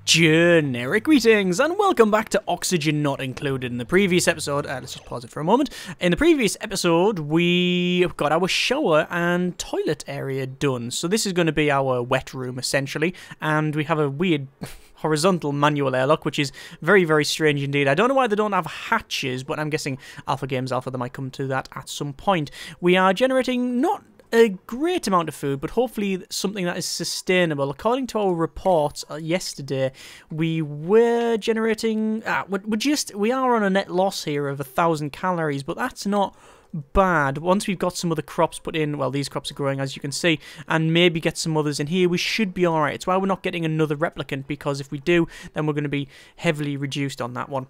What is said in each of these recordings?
Generic greetings and welcome back to Oxygen Not Included. In the previous episode, let's just pause it for a moment. In the previous episode, we got our shower and toilet area done. So this is going to be our wet room, essentially. And we have a weird horizontal manual airlock, which is very, very strange indeed. I don't know why they don't have hatches, but I'm guessing Alpha Games Alpha, they might come to that at some point. We are generating not a great amount of food, but hopefully something that is sustainable. According to our reports yesterday, we were generating... we are on a net loss here of 1,000 calories, but that's not bad. Once we've got some other crops put in, well, these crops are growing, as you can see, and maybe get some others in here, we should be alright. It's why we're not getting another replicant, because if we do, then we're going to be heavily reduced on that one.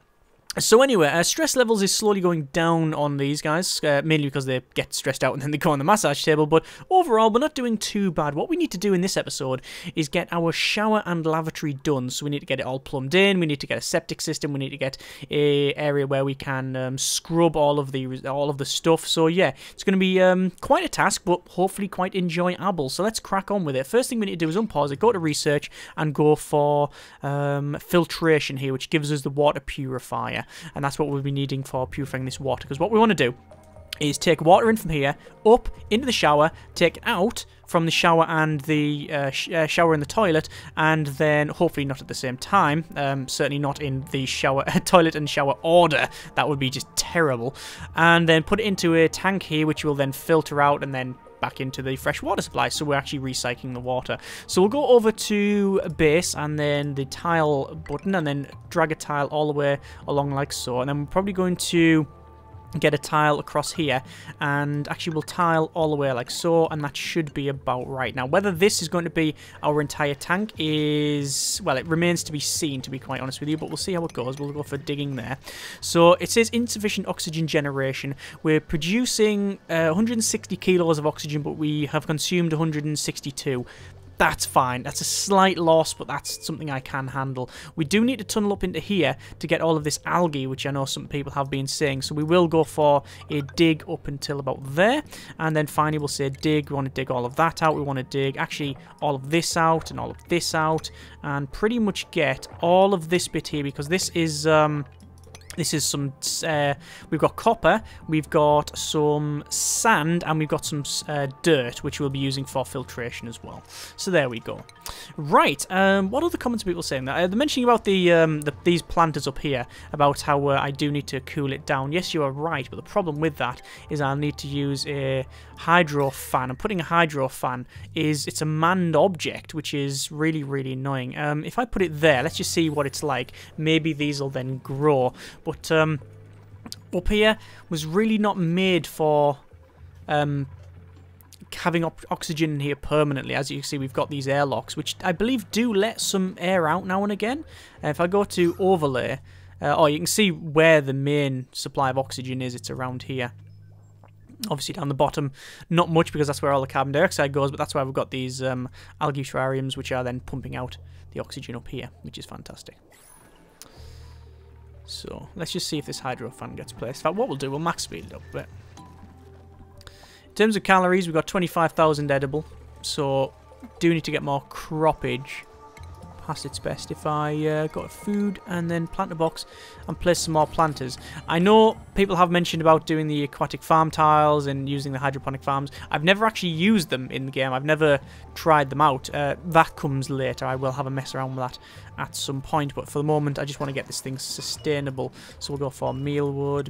So anyway, stress levels is slowly going down on these guys, mainly because they get stressed out and then they go on the massage table, but overall we're not doing too bad. What we need to do in this episode is get our shower and lavatory done, so we need to get it all plumbed in, we need to get a septic system, we need to get a area where we can scrub all of the stuff. So yeah, it's going to be quite a task, but hopefully quite enjoyable. So let's crack on with it. First thing we need to do is unpause it, go to research, and go for filtration here, which gives us the water purifier. And that's what we'll be needing for purifying this water, because what we want to do is take water in from here, up into the shower, take it out from the shower and the shower and the toilet, and then hopefully not at the same time, certainly not in the shower, toilet and shower order. That would be just terrible. And then put it into a tank here, which will then filter out and then back into the fresh water supply, so we're actually recycling the water. So we'll go over to base and then the tile button and then drag a tile all the way along like so, and then we're probably going to get a tile across here, and actually we'll tile all the way like so, and that should be about right. Now whether this is going to be our entire tank is, well, it remains to be seen, to be quite honest with you, but we'll see how it goes. We'll go for digging there. So it says insufficient oxygen generation. We're producing 160 kilos of oxygen, but we have consumed 162. That's fine. That's a slight loss, but that's something I can handle. We do need to tunnel up into here to get all of this algae, which I know some people have been saying. So we will go for a dig up until about there. And then finally we'll say dig. We want to dig all of that out. We want to dig actually all of this out and all of this out. And pretty much get all of this bit here, because this is some, we've got copper, we've got some sand, and we've got some dirt, which we'll be using for filtration as well. So there we go. Right, what other comments are people saying? They're mentioning about these planters up here, about how I do need to cool it down. Yes, you are right, but the problem with that is I'll need to use a hydro fan. And putting a hydro fan it's a manned object, which is really, really annoying. If I put it there, let's just see what it's like. Maybe these will then grow. But up here was really not made for having oxygen in here permanently. As you can see, we've got these airlocks, which I believe do let some air out now and again. If I go to overlay, you can see where the main supply of oxygen is. It's around here. Obviously down the bottom, not much, because that's where all the carbon dioxide goes, but that's why we've got these algae terrariums, which are then pumping out the oxygen up here, which is fantastic. So let's just see if this hydro fan gets placed. In fact, what we'll do, we'll max speed it up a bit. In terms of calories, we've got 25,000 edible, so do need to get more croppage past its best. If I go to food and then plant a box and place some more planters. I know people have mentioned about doing the aquatic farm tiles and using the hydroponic farms. I've never actually used them in the game. I've never tried them out. That comes later. I will have a mess around with that at some point, but for the moment I just want to get this thing sustainable. So we'll go for mealwood,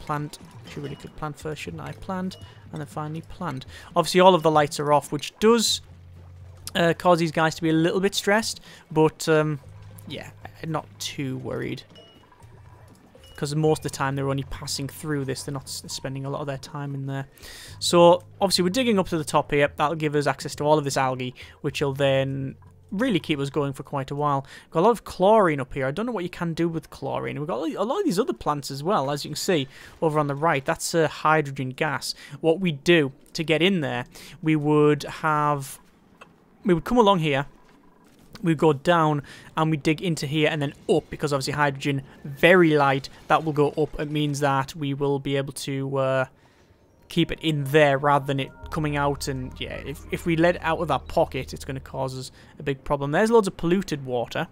plant. Actually, really could plant first, shouldn't I? Plant, and then finally plant. Obviously all of the lights are off, which does cause these guys to be a little bit stressed, but yeah, not too worried, because most of the time they're only passing through this. They're not spending a lot of their time in there. So obviously we're digging up to the top here. That'll give us access to all of this algae, which will then really keep us going for quite a while. Got a lot of chlorine up here. I don't know what you can do with chlorine. We've got a lot of these other plants as well, as you can see over on the right. That's a hydrogen gas. What we do to get in there, we would come along here, we go down and we dig into here and then up, because obviously hydrogen, very light, that will go up. It means that we will be able to keep it in there rather than it coming out. And yeah, if we let it out of that pocket, it's going to cause us a big problem. There's loads of polluted water.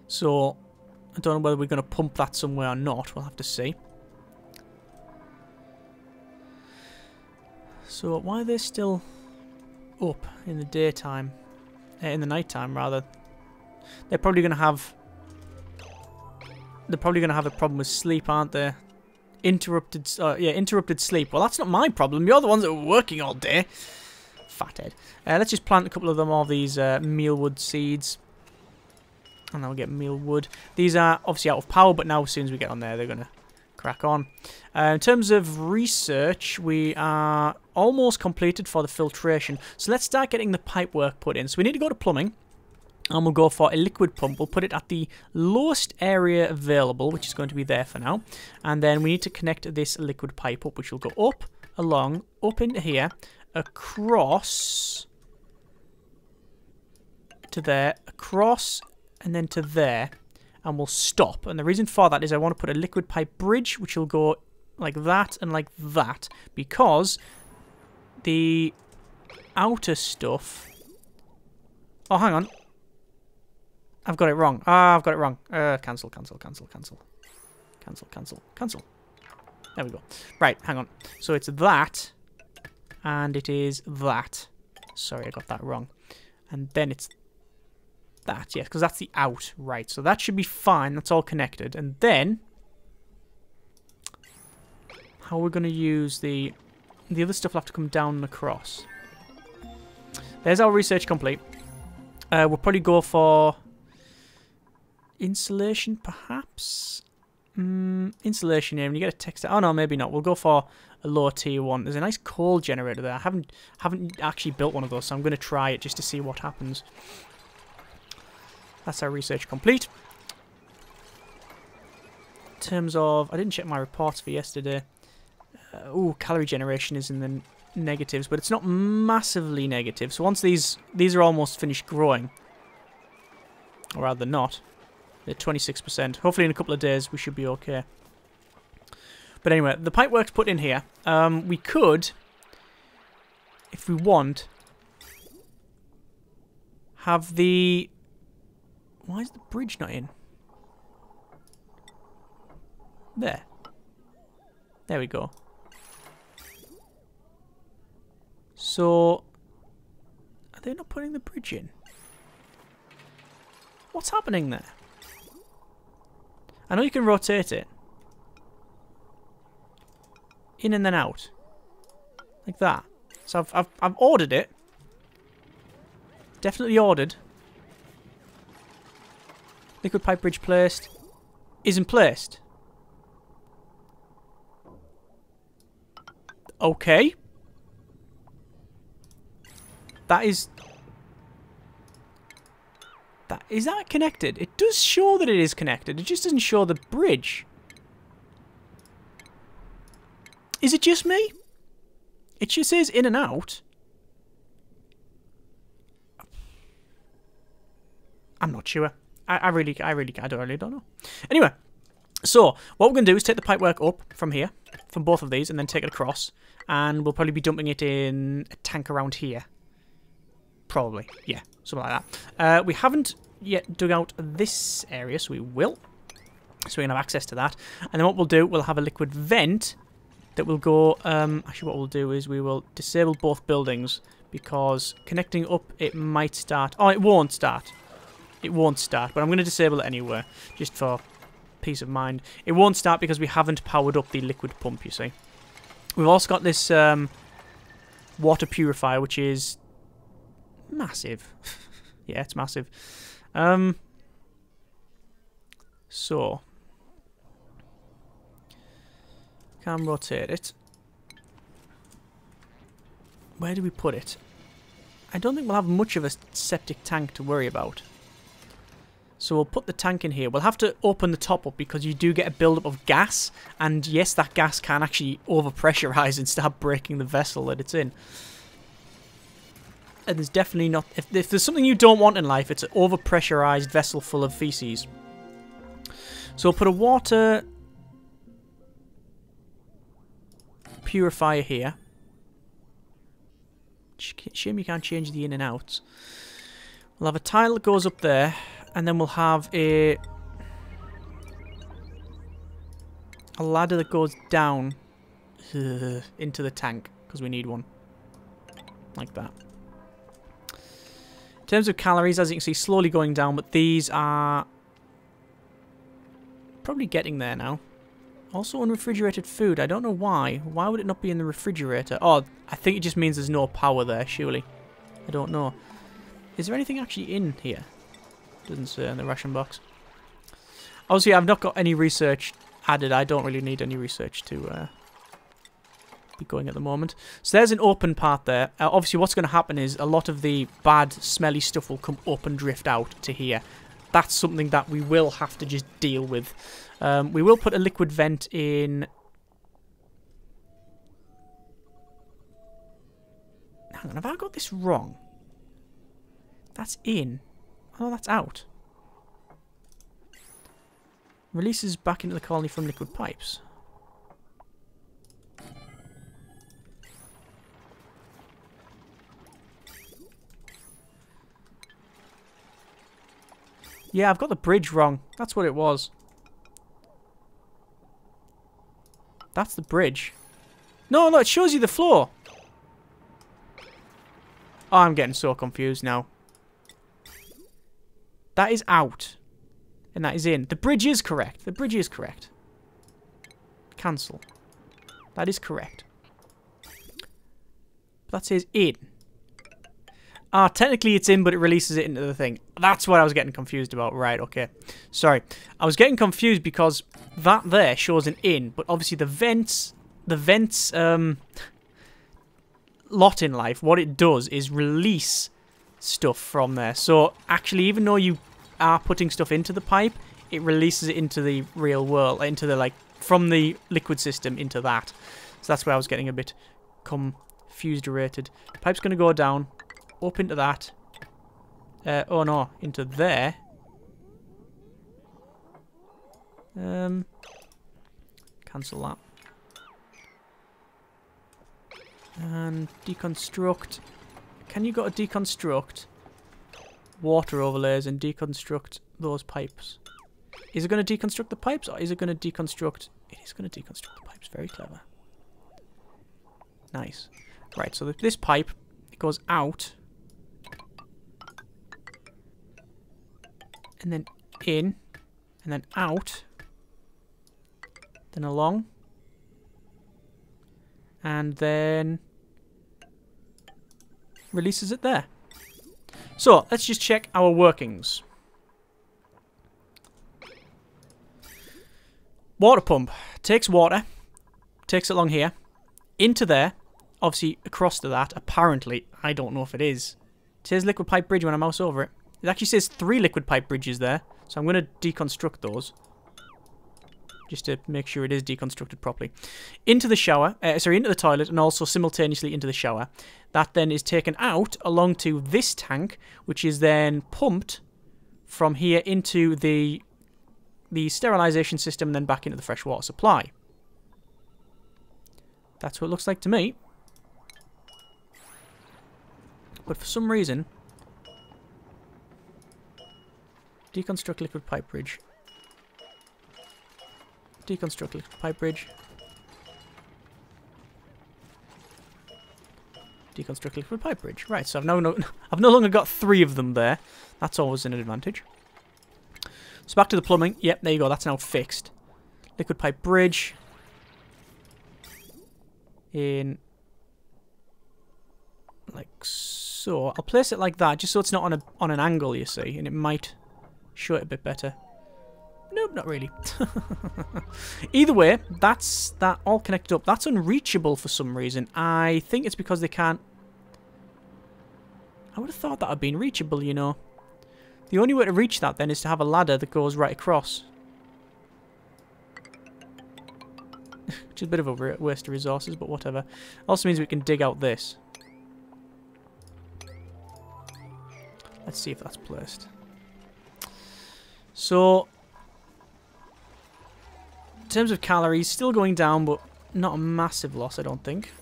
So I don't know whether we're going to pump that somewhere or not. We'll have to see. So why are they still up in the daytime? In the nighttime, rather. They're probably going to have a problem with sleep, aren't they? Interrupted sleep. Well, that's not my problem. You're the ones that were working all day. Fathead. Let's just plant a couple of them of these mealwood seeds. And then we'll get mealwood. These are obviously out of power, but now as soon as we get on there, they're going to crack on. In terms of research, we are almost completed for the filtration. So let's start getting the pipework put in. So we need to go to plumbing. And we'll go for a liquid pump. We'll put it at the lowest area available, which is going to be there for now. And then we need to connect this liquid pipe up, which will go up, along, up into here, across to there, across, and then to there. And we'll stop. And the reason for that is I want to put a liquid pipe bridge, which will go like that and like that. Because the outer stuff... Oh, hang on. I've got it wrong. I've got it wrong. Cancel. There we go. Right, hang on. So it's that, and it is that. Sorry, I got that wrong. And then it's that, yes, because that's the out. Right, so that should be fine. That's all connected. And then, how we're going to use the other stuff will have to come down and across. There's our research complete. We'll probably go for... insulation, perhaps? Insulation here. When you get a text... Oh, no, maybe not. We'll go for a lower tier one. There's a nice coal generator there. I haven't actually built one of those, so I'm going to try it just to see what happens. That's our research complete. In terms of... I didn't check my reports for yesterday. Calorie generation is in the negatives, but it's not massively negative. So once these are almost finished growing, or rather not, they're 26%. Hopefully in a couple of days we should be okay. But anyway, the pipework's put in here. We could, if we want, have the... Why is the bridge not in? There. There we go. So, are they not putting the bridge in? What's happening there? I know you can rotate it. In and then out. Like that. So I've ordered it. Definitely ordered. Liquid pipe bridge placed. Isn't placed. Okay. That is... Is that connected? It does show that it is connected. It just doesn't show the bridge. Is it just me? It just says in and out. I'm not sure. I really don't know. Anyway, so what we're going to do is take the pipework up from here, from both of these, and then take it across. And we'll probably be dumping it in a tank around here. Probably, yeah, something like that. We haven't yet dug out this area, so we will. So we're going to have access to that. And then what we'll do, we'll have a liquid vent that will go... actually, what we'll do is we will disable both buildings, because connecting up, it might start... Oh, it won't start. It won't start, but I'm going to disable it anyway, just for peace of mind. It won't start because we haven't powered up the liquid pump, you see. We've also got this water purifier, which is... massive. Yeah, it's massive. So can rotate it. Where do we put it? I don't think we'll have much of a septic tank to worry about. So we'll put the tank in here. We'll have to open the top up because you do get a build-up of gas. And yes, that gas can actually overpressurize and start breaking the vessel that it's in. And there's definitely not... If there's something you don't want in life, it's an overpressurized vessel full of feces. So we'll put a water... purifier here. Shame you can't change the in and outs. We'll have a tile that goes up there, and then we'll have a ladder that goes down into the tank, because we need one. Like that. In terms of calories, as you can see, slowly going down, but these are probably getting there now. Also unrefrigerated food. I don't know why. Why would it not be in the refrigerator? Oh, I think it just means there's no power there, surely. I don't know. Is there anything actually in here? Doesn't say in the ration box. Obviously, I've not got any research added. I don't really need any research to be going at the moment. So there's an open part there. Obviously, what's going to happen is a lot of the bad, smelly stuff will come up and drift out to here. That's something that we will have to just deal with. We will put a liquid vent in. Hang on, have I got this wrong? That's in. Oh, that's out. Releases back into the colony from liquid pipes. Yeah, I've got the bridge wrong. That's what it was. That's the bridge. No, no, it shows you the floor. Oh, I'm getting so confused now. That is out. And that is in. The bridge is correct. The bridge is correct. Cancel. That is correct. But that says in. Ah, technically it's in, but it releases it into the thing. That's what I was getting confused about. Right, okay. Sorry. I was getting confused because that there shows an in, but obviously the vents lot in life, what it does is release stuff from there. So actually, even though you are putting stuff into the pipe, it releases it into the real world, into the, like, from the liquid system into that. So that's where I was getting a bit confused-rated. The pipe's going to go down. Up into that. Oh no, into there. Cancel that. And deconstruct. Can you go to deconstruct water overlays and deconstruct those pipes? Is it going to deconstruct the pipes, or is it going to deconstruct... It is going to deconstruct the pipes. Very clever. Nice. Right, so this pipe, it goes out. And then in, and then out, then along, and then releases it there. So, let's just check our workings. Water pump. Takes water, takes it along here, into there, obviously across to that, apparently, I don't know if it is. It says liquid pipe bridge when I mouse over it. It actually says 3 liquid pipe bridges there, so I'm going to deconstruct those. Just to make sure it is deconstructed properly. Into the shower, into the toilet, and also simultaneously into the shower. That then is taken out along to this tank, which is then pumped from here into the sterilization system and then back into the freshwater supply. That's what it looks like to me. But for some reason... Deconstruct liquid pipe bridge. Deconstruct liquid pipe bridge. Deconstruct liquid pipe bridge. Right, so I've no longer got 3 of them there. That's always an advantage. So back to the plumbing. Yep, there you go. That's now fixed. Liquid pipe bridge. In like so. I'll place it like that, just so it's not on an angle, you see, and it might show it a bit better. Nope, not really. Either way, that's that all connected up. That's unreachable for some reason. I think it's because they can't... I would have thought that had been reachable, you know. The only way to reach that then is to have a ladder that goes right across. Which is a bit of a waste of resources, but whatever. Also means we can dig out this. Let's see if that's placed. So, in terms of calories, still going down, but not a massive loss, I don't think.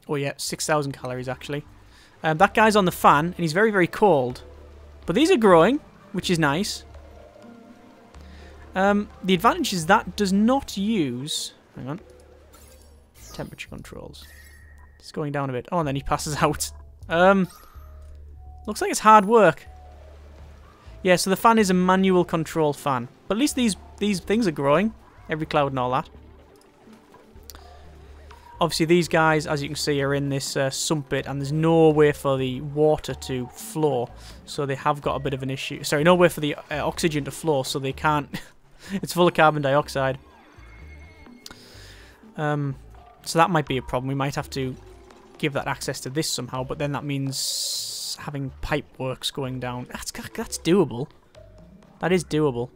Oh yeah, 6,000 calories actually. That guy's on the fan, and he's very, very cold. But these are growing, which is nice. The advantage is that does not use... Hang on. Temperature controls. It's going down a bit. Oh, and then he passes out. Looks like it's hard work. Yeah, so the fan is a manual control fan. But at least these things are growing. Every cloud and all that. Obviously, these guys, as you can see, are in this sump bit, and there's no way for the water to flow. So they have got a bit of an issue. Sorry, no way for the oxygen to flow, so they can't... It's full of carbon dioxide. So that might be a problem. We might have to give that access to this somehow, but then that means having pipe works going down. That's doable. That is doable.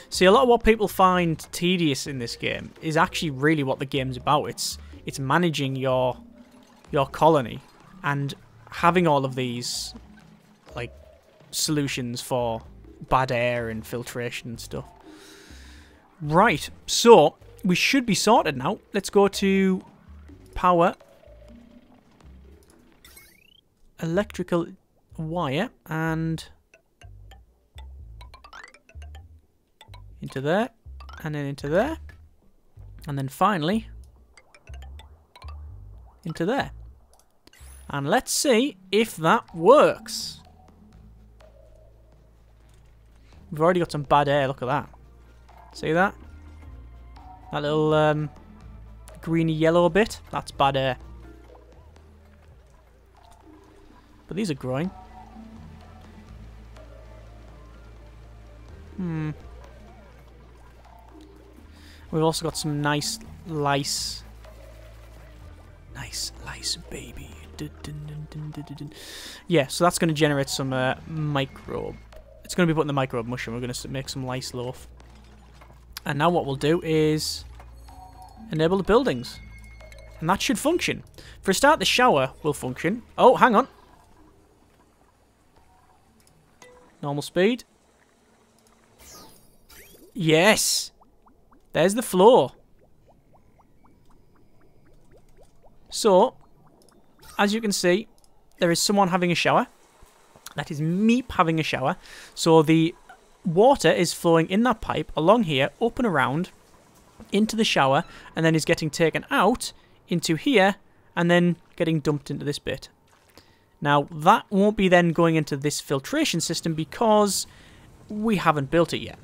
See, a lot of what people find tedious in this game is actually really what the game's about. It's managing your colony and having all of these like solutions for bad air and filtration and stuff. Right, so we should be sorted now. Let's go to power, electrical wire, and into there, and then into there, and then finally into there. And let's see if that works. We've already got some bad air, look at that. See that? That little greeny yellow bit, that's bad air. But these are growing. We've also got some nice lice. Nice lice, baby. Yeah, so that's going to generate some microbe. It's going to be put in the microbe mushroom. We're going to make some lice loaf. And now what we'll do is enable the buildings. And that should function. For a start, the shower will function. Oh, hang on. Normal speed. Yes! There's the floor. So, as you can see, there is someone having a shower. That is Meep having a shower. So the water is flowing in that pipe along here, up and around, into the shower, and then is getting taken out into here, and then getting dumped into this bit. Now, that won't be then going into this filtration system because we haven't built it yet.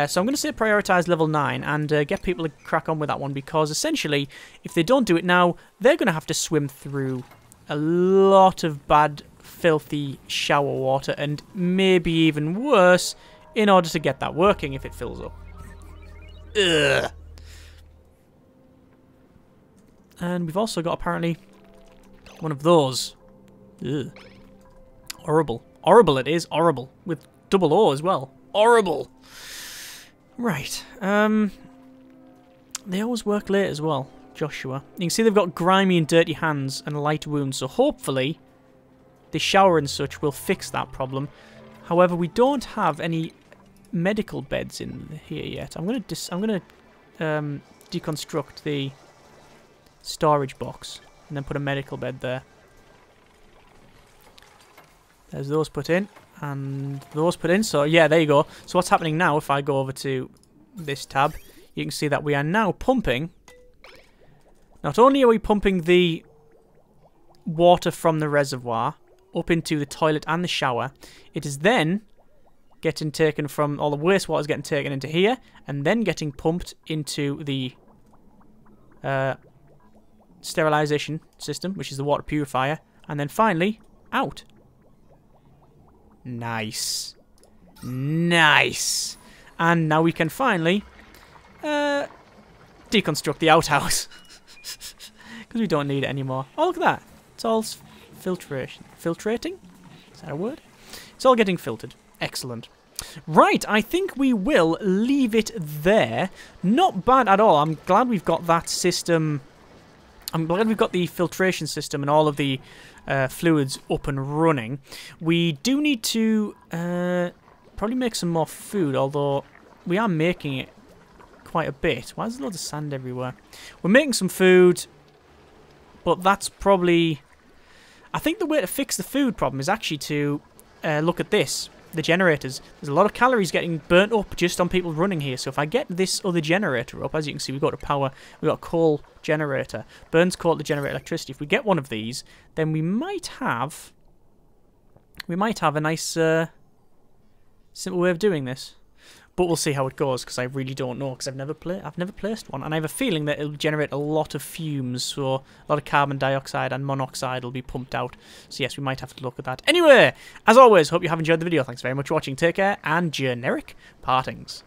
So I'm going to say prioritize level 9 and get people to crack on with that one, because essentially, if they don't do it now, they're going to have to swim through a lot of bad, filthy shower water, and maybe even worse, in order to get that working if it fills up. Ugh. And we've also got, apparently, one of those. Ugh. Horrible. Horrible it is. Horrible. With double O as well. Horrible. Right. They always work late as well, Joshua. You can see they've got grimy and dirty hands and light wounds, so hopefully the shower and such will fix that problem. However, we don't have any medical beds in here yet. I'm gonna deconstruct the storage box and then put a medical bed there. There's those put in. And those put in, so yeah, there you go. So what's happening now, if I go over to this tab, you can see that we are now pumping. Not only are we pumping the water from the reservoir up into the toilet and the shower, it is then getting taken from, all the wastewater is getting taken into here, and then getting pumped into the sterilization system, which is the water purifier, and then finally out. Nice. Nice. And now we can finally deconstruct the outhouse. Because we don't need it anymore. Oh, look at that. It's all filtration. Filtrating? Is that a word? It's all getting filtered. Excellent. Right, I think we will leave it there. Not bad at all. I'm glad we've got that system. I'm glad we've got the filtration system and all of the fluids up and running. We do need to probably make some more food, although we are making it quite a bit. Why is there loads of sand everywhere? We're making some food, but that's probably... I think the way to fix the food problem is actually to look at this. The generators. There's a lot of calories getting burnt up just on people running here. So if I get this other generator up, as you can see, we've got a power, we've got a coal generator. Burns coal to generate electricity. If we get one of these, then we might have a nice simple way of doing this. But we'll see how it goes, because I really don't know, because I've never placed one, and I have a feeling that it'll generate a lot of fumes, so a lot of carbon dioxide and monoxide will be pumped out. So yes, we might have to look at that. Anyway, as always, hope you have enjoyed the video. Thanks very much for watching. Take care, and generic partings.